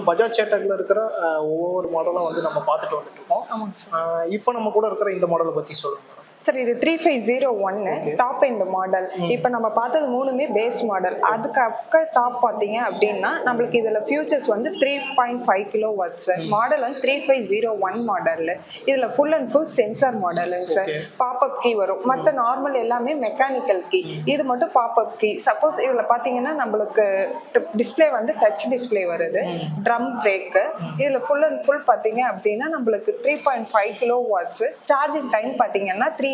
பஜாஜ் சேட்டக்ல இருக்கிற ஒவ்வொரு மாடலும் வந்து நம்ம பார்த்துட்டு வந்துட்டு இருக்கோம். இப்போ நம்ம கூட இருக்கிற இந்த மாடலை பத்தி சொல்லுங்க. சார் இது 3501 டாப் எண்ட் மாடல். இப்போ நம்ம பார்த்தது மூணுமே பேஸ் மாடல். அதுக்கு அப்புறம் டாப் பார்த்தீங்க அப்படின்னா நம்மளுக்கு இதுல ஃபியூச்சர்ஸ் வந்து 3.5 கிலோ வாட்ஸ். மாடல் வந்து 3501 மாடல். இதுல ஃபுல் அண்ட் ஃபுல் சென்சார் மாடலுங்க சார். பாப்அப் கீ வரும். மற்ற நார்மல் எல்லாமே மெக்கானிக்கல் கீ, இது மட்டும் பாப்அப் கீ. சப்போஸ் இதுல பாத்தீங்கன்னா நம்மளுக்கு டிஸ்பிளே வந்து டச் டிஸ்பிளே வருது, ட்ரம் பிரேக். இதுல ஃபுல் அண்ட் ஃபுல் பாத்தீங்க அப்படின்னா நம்மளுக்கு 3.5 கிலோ வாட்ஸ். சார்ஜிங் டைம் பாத்தீங்கன்னா 3.5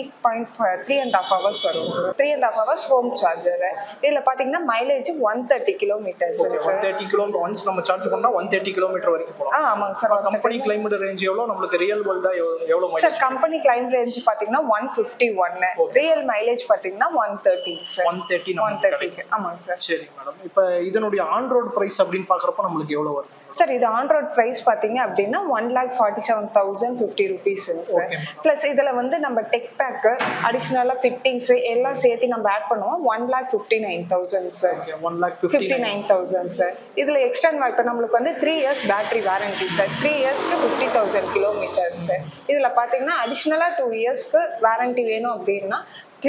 hours வரும். 3.5 hours ஹோம் சார்ஜர். இதுல பாத்தீங்கன்னா மைலேஜ் 130 கிலோமீட்டர். 130 கிலோமீட்டர் ஒன்ஸ் நம்ம சார்ஜ் பண்ணா 130 கிலோமீட்டர் வரைக்கும் போலாம். ஆமாங்க சார். கம்பெனி கிளைம்டு ரேஞ்ச் எவ்வளவு, நம்மளுக்கு ரியல் வேர்ல்டா எவ்வளவு mileage? Sir company claim range பாத்தீங்கன்னா 151, ரியல் மைலேஜ் பாத்தீங்கன்னா 130 சார். 130. ஆமாங்க சார். சரி மேடம், இப்போ இதனுடைய ஆன் ரோட் பிரைஸ் அப்படின்னு பாக்குறப்ப நம்மளுக்கு எவ்வளவு வரும்? சார் இது ஆன் ரோட் பிரைஸ் பாத்தீங்க அப்படின்னா 1,47,050 rupees சார். பிளஸ் இதுல வந்து நம்ம டெக் பேக், அடிஷனலா ஃபிட்டிங்ஸ் எல்லாம் சேர்த்து நம்ம ஆட் பண்ணுவோம் 1,59,000 சார். 1,59,000 சார். இதுல எக்ஸ்டர்ன் இப்ப நம்மளுக்கு வந்து 3 years battery warranty sir. 3 yearsக்கு 50,000 kilometres. இதுல பாத்தீங்கன்னா அடிஷனலா 2 yearsக்கு வாரண்டி வேணும் அப்படின்னா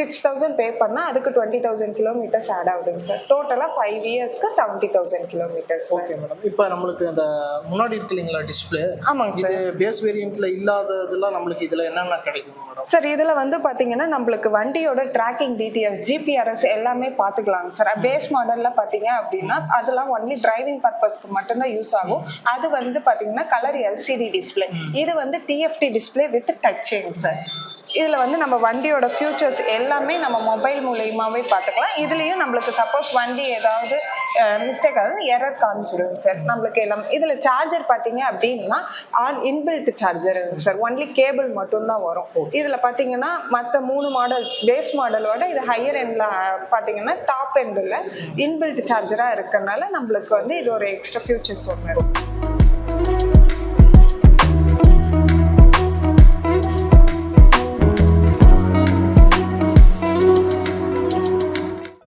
6,000 பே பண்ணா அதுக்கு 20,000 கிலோமீட்டர்ஸ் ஆட் ஆகுதுங்க சார். டோட்டலா 5 yearsக்கு 70,000 கிலோமீட்டர்ஸ். ஓகே மேடம், இப்போ நம்மளுக்கு அந்த முன்னாடி இருக்கு இல்லைங்களா டிஸ்பிளே, ஆமாங்க சார். இது பேஸ் வேரியன்ட்ல இல்லாததெல்லாம் நம்மளுக்கு இதுல என்னென்ன கிடைக்கும் மேடம்? சார் இதுல வந்து பாத்தீங்கன்னா நம்மளுக்கு வண்டியோட டிராக்கிங் டீடைல்ஸ், ஜிபிஆர்எஸ் எல்லாமே பாத்துக்கலாங்க சார். பேஸ் மாடல்ல பாத்தீங்க அப்படின்னா அதெல்லாம் ஒன்லி டிரைவிங் பர்பஸ்க்கு மட்டும்தான் யூஸ் ஆகும். அது வந்து பாத்தீங்கன்னா கலர் எல்சிடி டிஸ்பிளே. இது வந்து TFT display with touching sir. இதுல வந்து நம்ம வண்டியோட ஃபியூச்சர்ஸ் எல்லாமே நம்ம மொபைல் மூலமாவே பாத்துக்கலாம். இதுலயும் நம்மளுக்கு சப்போஸ் வண்டி ஏதாவது மிஸ்டேக் ஆகுது, எரர் காமிச்சிடும் சார். நம்மளுக்கு எல்லாம் இதுல சார்ஜர் பாத்தீங்க அப்படின்னா inbuilt charger sir. Only cable மட்டும் தான் வரும். இதுல பாத்தீங்கன்னா மத்த 3 மாடல் பேஸ் மாடலோட இது ஹையர் எண்ட்ல பாத்தீங்கன்னா டாப் எண்ட்ல இன்பில்ட் சார்ஜரா இருக்கறனால நம்மளுக்கு வந்து இது ஒரு எக்ஸ்ட்ரா ஃபியூச்சர்ஸ் ஒன்று இருக்கும்.